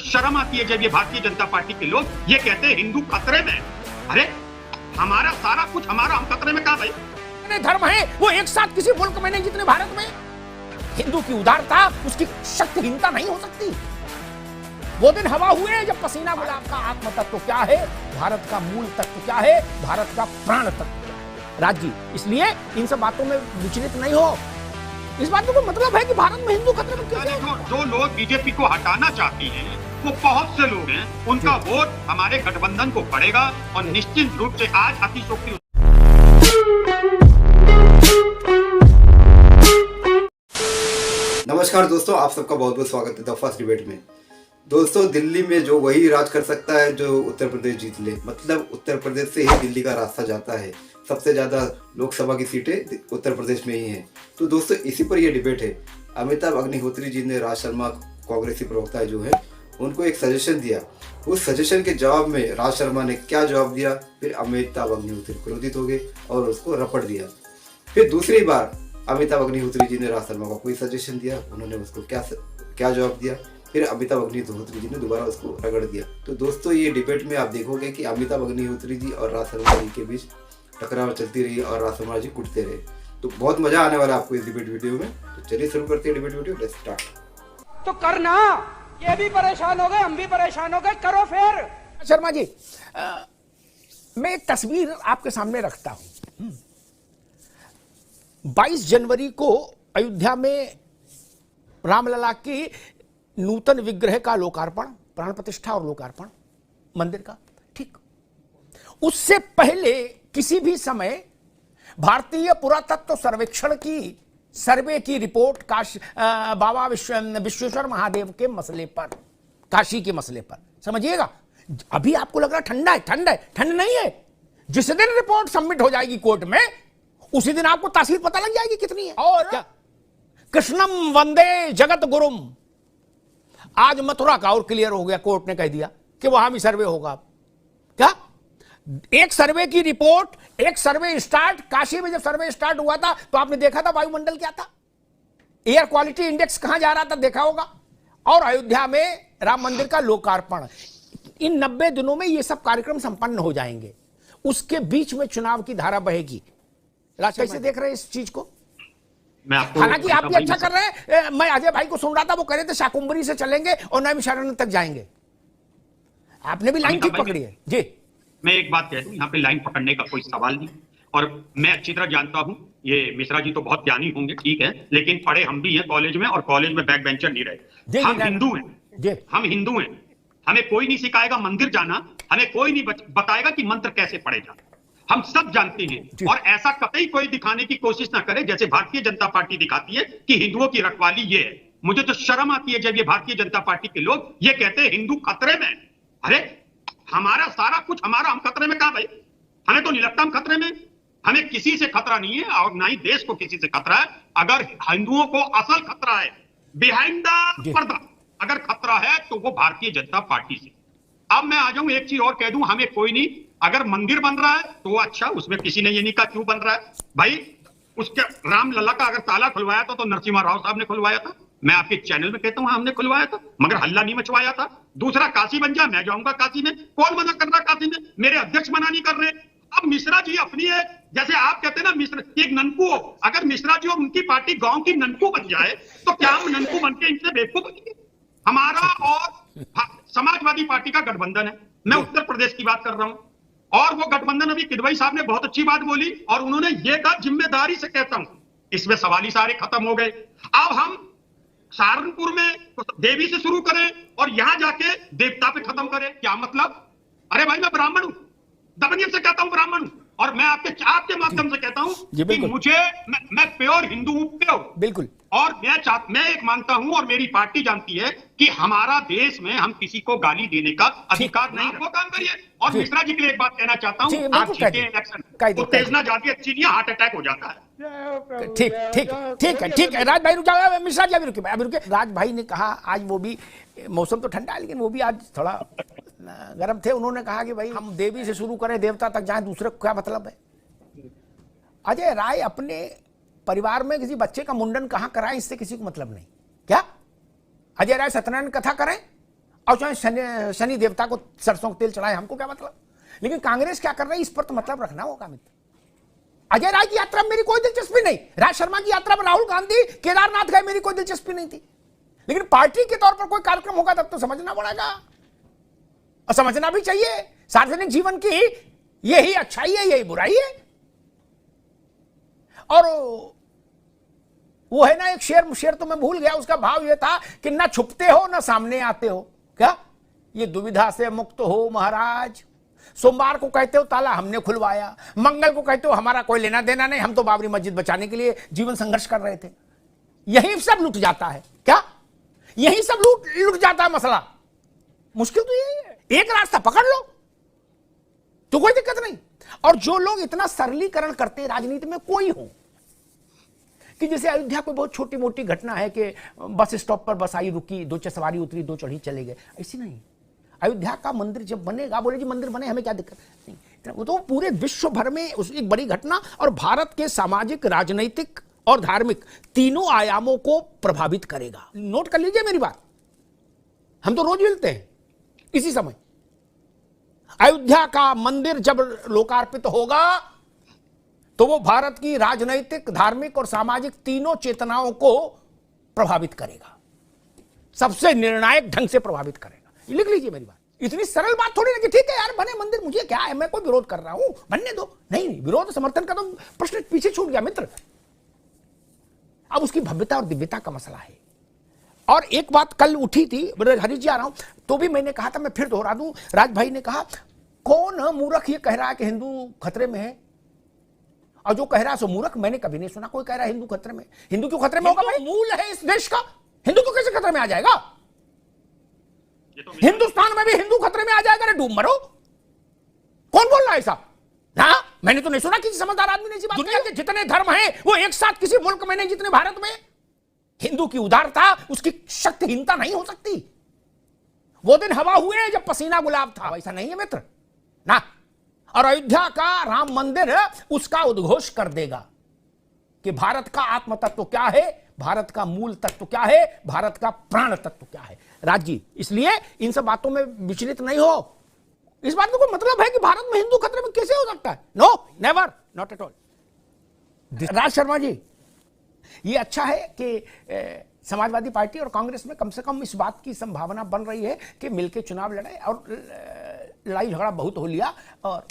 शर्म आती है जब ये भारतीय जनता पार्टी के लोग ये कहते हैं हिंदू खतरे में। अरे हमारा सारा कुछ हमारा, हम खतरे में कहां भाई? धर्म है वो एक साथ किसी मुल्क में नहीं जितने भारत में। हिंदू की उदारता, उसकी शक्तिहीनता नहीं हो सकती। वो दिन हवा हुए जब पसीना गुलाब का आत्म तत्व क्या है, भारत का मूल तत्व क्या है, भारत का प्राण तत्व क्या है। राज जी, इसलिए इन सब बातों में विचलित नहीं हो। इस बात का मतलब है कि भारत में हिंदू खतरे में क्यों है? जो लोग बीजेपी को हटाना चाहते हैं वो बहुत से लोग हैं, उनका वोट हमारे गठबंधन को पड़ेगा और निश्चित रूप से आज अतिशोक्ति। नमस्कार दोस्तों, आप सबका बहुत बहुत स्वागत है द फर्स्ट डिबेट में। दोस्तों, दिल्ली में जो वही राज कर सकता है जो उत्तर प्रदेश जीत ले। मतलब उत्तर प्रदेश से ही दिल्ली का रास्ता जाता है। सबसे ज़्यादा लोकसभा की सीटें उत्तर प्रदेश में ही हैं। तो दोस्तों, इसी पर यह डिबेट है। अमिताभ अग्निहोत्री जी ने राज शर्मा, कांग्रेसी प्रवक्ता जो है, उनको एक सजेशन दिया। उस सजेशन के जवाब में राज शर्मा ने क्या जवाब दिया, फिर अमिताभ अग्निहोत्री क्रोधित हो गए और उसको रपट दिया। फिर दूसरी बार अमिताभ अग्निहोत्री जी ने राज शर्मा को कोई सजेशन दिया, उन्होंने उसको क्या जवाब दिया। फिर अमिताभ अग्निहोत्री जी ने दोबारा उसको रगड़ दिया। तो दोस्तों, ये डिबेट में आप देखोगे कि अमिताभ अग्निहोत्री जी और राज शर्मा जी के बीच टकराव चलती रही और राज शर्मा जी कुटते रहे। तो बहुत मजा आने वाला है आपको इस डिबेट वीडियो में। तो चलिए शुरू करते हैं डिबेट वीडियो। Let's start. तो करना, ये भी परेशान हो गए, हम भी परेशान हो गए, करो फिर। शर्मा जी, मैं एक तस्वीर आपके सामने रखता हूं। 22 जनवरी को अयोध्या में रामलला की नूतन विग्रह का लोकार्पण, प्राण प्रतिष्ठा और लोकार्पण मंदिर का, ठीक। उससे पहले किसी भी समय भारतीय पुरातत्व सर्वेक्षण की सर्वे की रिपोर्ट बाबा विश्वेश्वर महादेव के मसले पर, काशी के मसले पर, समझिएगा। अभी आपको लग रहा ठंडा है, ठंड नहीं है। जिस दिन रिपोर्ट सबमिट हो जाएगी कोर्ट में, उसी दिन आपको तासीर पता लग जाएगी कितनी है। और क्या, कृष्णम वंदे जगत गुरुम, आज मथुरा का और क्लियर हो गया, कोर्ट ने कह दिया कि वहां भी सर्वे होगा। क्या, एक सर्वे की रिपोर्ट, एक सर्वे स्टार्ट। काशी में जब सर्वे स्टार्ट हुआ था तो आपने देखा था वायुमंडल क्या था, एयर क्वालिटी इंडेक्स कहां जा रहा था, देखा होगा। और अयोध्या में राम मंदिर का लोकार्पण, इन 90 दिनों में ये सब कार्यक्रम संपन्न हो जाएंगे। उसके बीच में चुनाव की धारा बहेगी। राज, कैसे देख रहे हैं इस चीज को? हालांकि आप भी अच्छा कर रहे हैं। मैं अजय भाई को सुन रहा था, वो कह रहे थे शाकुंभरी से चलेंगे और नैमिषारण्य तक जाएंगे। आपने भी लाइन ठीक पकड़ी है जी। मैं एक बात कह दूं, यहाँ पे लाइन पकड़ने का कोई सवाल नहीं। और मैं अच्छी तरह जानता हूं, ये मिश्रा जी तो बहुत ज्ञानी होंगे, ठीक है, लेकिन पढ़े हम भी हैं कॉलेज में, और कॉलेज में बैक बेंचर नहीं रहे। हम हिंदू हैं, हम हिंदू हैं। हमें कोई नहीं सिखाएगा मंदिर जाना, हमें कोई नहीं बताएगा कि मंत्र कैसे पढ़े जाए। हम सब जानते हैं। और ऐसा कतई कोई दिखाने की कोशिश ना करे जैसे भारतीय जनता पार्टी दिखाती है कि हिंदुओं की रखवाली ये है। मुझे तो शर्म आती है जब ये भारतीय जनता पार्टी के लोग ये कहते हैं हिंदू खतरे में। अरे हमारा सारा कुछ हमारा, हम खतरे में कहां भाई? हमें तो नहीं लगता हम खतरे में। हमें किसी से खतरा नहीं है और ना ही देश को किसी से खतरा है। अगर हिंदुओं को असल खतरा है, बिहाइंड द पर्दा अगर खतरा है, तो वो भारतीय जनता पार्टी से। अब मैं आ जाऊं, एक चीज और कह दूं, हमें कोई नहीं, अगर मंदिर बन रहा है तो अच्छा, उसमें किसी ने ये नहीं कहा क्यों बन रहा है भाई। उसके रामलला का अगर ताला खुलवाया था तो नरसिम्हा राव साहब ने खुलवाया था। मैं आपके चैनल में कहता हूं हमने खुलवाया था, मगर हल्ला नहीं मचवाया था। दूसरा, काशी बन जा, मैं जाऊंगा काशी में। कौन मना कर रहा काशी में? मेरे अध्यक्ष मना नहीं कर रहे। अब मिश्रा जी अपनी है, जैसे आप कहते हैं ना, मिश्रा एक ननकू हो। अगर मिश्रा जी और उनकी पार्टी गांव की ननकू बन जाए तो क्या हम ननकू बन के इनसे बेवकूफ बनेंगे? हमारा और समाजवादी पार्टी का गठबंधन है। मैं उत्तर प्रदेश की बात कर रहा हूं। और वो गठबंधन, अभी किदवई साहब ने बहुत अच्छी बात बोली और उन्होंने ये कहा, जिम्मेदारी से कहता हूं, इसमें सवाल ही सारे खत्म हो गए। अब हम सहारनपुर में देवी से शुरू करें और यहां जाके देवता पे खत्म करें, क्या मतलब? अरे भाई, मैं ब्राह्मण हूं, दबनियत से कहता हूं ब्राह्मण हूं, और मैं आपके माध्यम से कहता हूं कि मुझे, मैं प्योर हिंदू हूं, प्योर, बिल्कुल। और मैं एक मानता हूं और मेरी पार्टी जानती है कि हमारा देश में हम किसी को गाली देने का अधिकार नहीं है। वो काम करिए। और मिश्रा जी के लिए एक बात कहना चाहता हूं, आप जीते इलेक्शन, उत्तेजना ज्यादा अच्छी नहीं है, हार्ट अटैक हो जाता है। ठीक है। राज भाई रुक जाओ, मिश्रा जी अभी रुके। राज भाई ने कहा, आज वो भी, मौसम तो ठंडा है लेकिन वो भी आज थोड़ा गर्म थे। उन्होंने कहा कि भाई हम देवी से शुरू करें, देवता तक जाएं, दूसरे को क्या मतलब है? अजय राय अपने परिवार में किसी बच्चे का मुंडन कहां कराएं, इससे किसी को मतलब नहीं। क्या अजय राय सत्यनारायण कथा करें और चाहे शनि देवता को सरसों का तेल चढ़ाए, हमको क्या मतलब। लेकिन कांग्रेस क्या कर रही है इस पर तो मतलब रखना होगा मित्र। अजय राय की यात्रा में मेरी कोई दिलचस्पी नहीं, राज शर्मा की यात्रा में राहुल गांधी केदारनाथ गए, मेरी कोई दिलचस्पी नहीं थी। लेकिन पार्टी के तौर पर कोई कार्यक्रम होगा तब तो समझना पड़ेगा, और समझना भी चाहिए। सार्वजनिक जीवन की यही अच्छाई है, यही बुराई है। और वो है ना एक शेर तो मैं भूल गया, उसका भाव ये था कि ना छुपते हो ना सामने आते हो, क्या ये दुविधा से मुक्त हो महाराज। सोमवार को कहते हो ताला हमने खुलवाया, मंगल को कहते हो हमारा कोई लेना देना नहीं, हम तो बाबरी मस्जिद बचाने के लिए जीवन संघर्ष कर रहे थे। यही सब लूट जाता है, क्या यही सब लूट जाता है मसला। मुश्किल तो यही है, एक रास्ता पकड़ लो तो कोई दिक्कत नहीं। और जो लोग इतना सरलीकरण करते हैं राजनीति में, कोई हो कि जैसे अयोध्या कोई बहुत छोटी मोटी घटना है कि बस स्टॉप पर बस आई रुकी, 2 सवारी उतरी, 2 चढ़ी चले गए, ऐसी नहीं। अयोध्या का मंदिर जब बनेगा, बोले जी मंदिर बने हमें क्या दिक्कत नहीं, वो तो पूरे विश्व भर में एक बड़ी घटना और भारत के सामाजिक, राजनीतिक और धार्मिक तीनों आयामों को प्रभावित करेगा। नोट कर लीजिए मेरी बात, हम तो रोज मिलते हैं इसी समय। अयोध्या का मंदिर जब लोकार्पित होगा तो वो भारत की राजनीतिक, धार्मिक और सामाजिक तीनों चेतनाओं को प्रभावित करेगा, सबसे निर्णायक ढंग से प्रभावित करेगा। लिख लीजिए मेरी बात, इतनी सरल बात थोड़ी ना कि ठीक है यार बने मंदिर, मुझे क्या है, मैं कोई विरोध कर रहा हूं, बनने दो। नहीं, विरोध समर्थन का तो प्रश्न पीछे छूट गया मित्र। अब उसकी भव्यता और दिव्यता का मसला है। और एक बात कल उठी थी, हरीश जी आ रहा हूं तो भी मैंने कहा था, मैं फिर दोहरा दूं, राज भाई ने कहा कौन मूर्ख ये कह रहा है कि हिंदू खतरे में है, और जो कह रहा है सो मूर्ख। मैंने कभी नहीं सुना कोई कह रहा है हिंदू खतरे में। हिंदू क्यों खतरे में होगा भाई, मूल है इस देश का, हिंदू तो कैसे खतरे में आ जाएगा। हिंदुस्तान में भी हिंदू खतरे में आ जाएगा, डूब मरो। कौन बोल रहा है ऐसा? हाँ, मैंने तो नहीं सुना किसी समझदार आदमी ने। दुनिया के जितने धर्म हैं वो एक साथ किसी मुल्क में नहीं जितने भारत में। हिंदू की उदारता, उसकी शक्तिहीनता नहीं हो सकती। वो दिन हवा हुए जब पसीना गुलाब था, वैसा नहीं है मित्र ना। और अयोध्या का राम मंदिर उसका उद्घोष कर देगा कि भारत का आत्म तत्व क्या है, भारत का मूल तत्व क्या है, भारत का प्राण तत्व क्या है। राज जी, इसलिए इन सब बातों में विचलित नहीं हो। इस बात का कोई मतलब है कि भारत में हिंदू खतरे में कैसे हो सकता है? No, never, not at all. Raj Sharma ji, ये अच्छा है कि समाजवादी पार्टी और कांग्रेस में कम से कम इस बात की संभावना बन रही है कि मिलकर चुनाव लड़े। और लड़ाई झगड़ा बहुत हो लिया और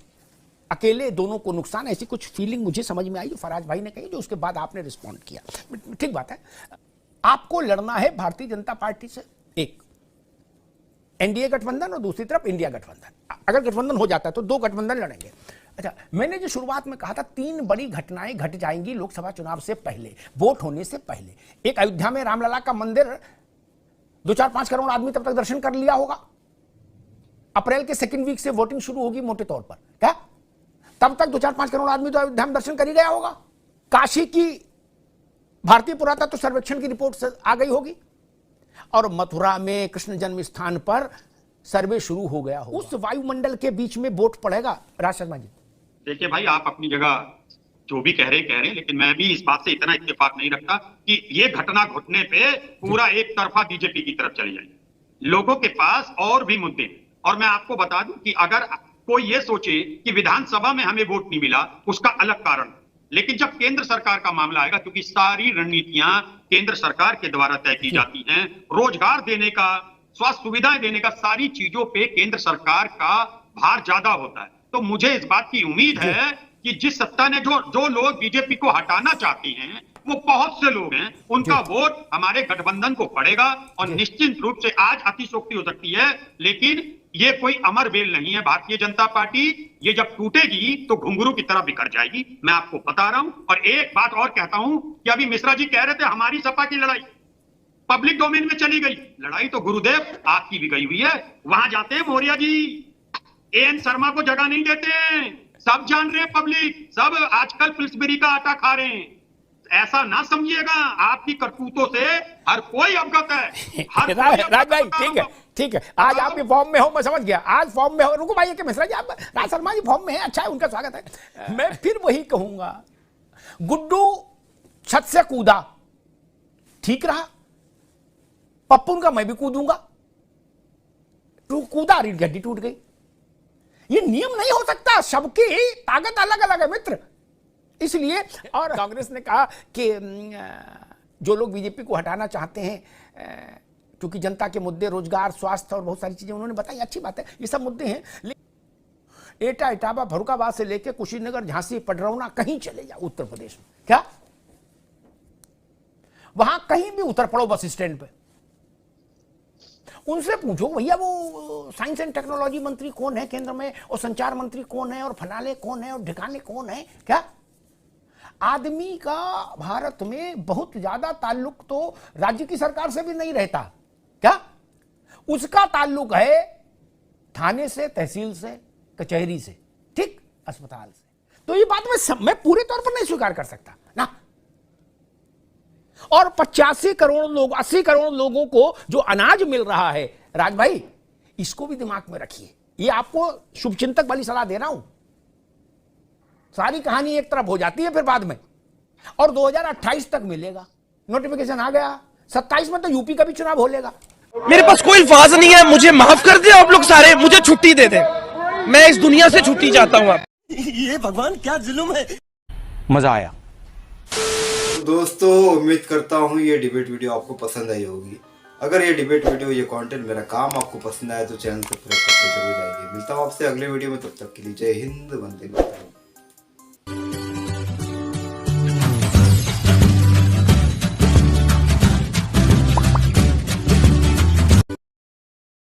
अकेले दोनों को नुकसान, ऐसी कुछ फीलिंग मुझे समझ में आई जो फराज भाई ने कही, जो उसके बाद आपने रिस्पॉन्ड किया। ठीक बात है, आपको लड़ना है भारतीय जनता पार्टी से, एक एनडीए गठबंधन और दूसरी तरफ इंडिया गठबंधन। अगर गठबंधन हो जाता है तो 2 गठबंधन लड़ेंगे। अच्छा, मैंने जो शुरुआत में कहा था 3 बड़ी घटनाएं घट जाएंगी लोकसभा चुनाव से पहले, वोट होने से पहले। एक, अयोध्या में रामलला का मंदिर 2-4-5 करोड़ आदमी तब तक दर्शन कर लिया होगा। अप्रैल के 2nd वीक से वोटिंग शुरू होगी मोटे तौर पर, क्या तब तक 2-4-5 करोड़ आदमी तो अयोध्या में दर्शन कर ही गया होगा। काशी की भारतीय पुरातत्व सर्वेक्षण की रिपोर्ट आ गई होगी और मथुरा में कृष्ण जन्म स्थान पर सर्वे शुरू हो गया होगा। उस वायुमंडल के बीच में वोट पड़ेगा। राज शर्मा जी, देखिए भाई, आप अपनी जगह जो भी कह रहे हैं, लेकिन मैं भी इस बात से इतना इत्तेफाक नहीं रखता कि ये घटना घटने पे पूरा एक तरफा बीजेपी की तरफ चली जाए। लोगों के पास और भी मुद्दे। और मैं आपको बता दूं कि अगर कोई ये सोचे कि विधानसभा में हमें वोट नहीं मिला, उसका अलग कारण, लेकिन जब केंद्र सरकार का मामला आएगा, क्योंकि सारी रणनीतियां केंद्र सरकार के द्वारा तय की जाती हैं, रोजगार देने का, स्वास्थ्य सुविधाएं देने का, सारी चीजों पे केंद्र सरकार का भार ज्यादा होता है। तो मुझे इस बात की उम्मीद है कि जिस सत्ता ने जो लोग बीजेपी को हटाना चाहते हैं, वो बहुत से लोग हैं, उनका वोट हमारे गठबंधन को पड़ेगा। और निश्चित रूप से आज अतिशोक्ति हो सकती है, लेकिन ये कोई अमर बेल नहीं है। भारतीय जनता पार्टी ये जब टूटेगी तो घुंघरू की तरह बिखर जाएगी, मैं आपको बता रहा हूं। और एक बात और कहता हूं कि अभी मिश्रा जी कह रहे थे हमारी सपा की लड़ाई पब्लिक डोमेन में चली गई। लड़ाई तो गुरुदेव आपकी भी गई हुई है। वहां जाते हैं मौर्य जी, एएन शर्मा को जगह नहीं देते हैं, सब जान रहे हैं पब्लिक, सब आजकल पिल्सबेरी का आटा खा रहे हैं। ऐसा ना समझिएगा, आपकी करतूतों से हर कोई अवगत है। राज भाई, ठीक है, ठीक है, आज आप भी फॉर्म में हो, मैं समझ गया, आज फॉर्म में हो। रुको भाई कि मिश्रा जी, आप राज शर्मा जी फॉर्म में है, अच्छा है, उनका स्वागत है। मैं फिर वही कहूंगा, गुड्डू छत से कूदा, ठीक रहा, पप्पू का मैं भी कूदूंगा, कूदा, रीढ़ की हड्डी टूट गई। ये नियम नहीं हो सकता, सबकी ताकत अलग अलग है मित्र। इसलिए और कांग्रेस ने कहा कि जो लोग बीजेपी को हटाना चाहते हैं, क्योंकि जनता के मुद्दे रोजगार, स्वास्थ्य और बहुत सारी चीजें उन्होंने बताई, अच्छी बात है, ये सब मुद्दे हैं। एटा, इटावा, फर्रुखाबाद से लेकर कुशीनगर, झांसी, पडरौना, कहीं चले जाओ उत्तर प्रदेश में, क्या वहां कहीं भी उतर पड़ो बस स्टैंड पे, उनसे पूछो भैया वो साइंस एंड टेक्नोलॉजी मंत्री कौन है केंद्र में, और संचार मंत्री कौन है, और फलाने कौन है, और ढिकाने कौन है। क्या आदमी का भारत में बहुत ज्यादा ताल्लुक तो राज्य की सरकार से भी नहीं रहता, क्या उसका ताल्लुक है थाने से, तहसील से, कचहरी से, ठीक, अस्पताल से। तो ये बात मैं पूरे तौर पर नहीं स्वीकार कर सकता ना। और 85 करोड़ लोग, 80 करोड़ लोगों को जो अनाज मिल रहा है, राज भाई इसको भी दिमाग में रखिए। ये आपको शुभचिंतक वाली सलाह दे रहा हूं। सारी कहानी एक तरफ हो जाती है फिर बाद में, और 2028 तक मिलेगा। नोटिफिकेशन आ गया, 27 में तो यूपी का भी चुनाव हो लेगा। मेरे पास कोई अल्फाज नहीं है, मुझे माफ कर दे आप लोग सारे, मुझे छुट्टी दे दे, मैं इस दुनिया से छुट्टी चाहता हूँ। ये भगवान क्या जुल्म है। मजा आया। दोस्तों उम्मीद करता हूँ ये डिबेट वीडियो आपको पसंद आई होगी। अगर ये डिबेट वीडियो, ये कंटेंट, मेरा काम आपको पसंद आया तो चैनल सब्सक्राइब करके जरूर जाइए। मिलता हूँ आपसे अगले वीडियो में, तब तक के लिए जय हिंद, वंदे मातरम।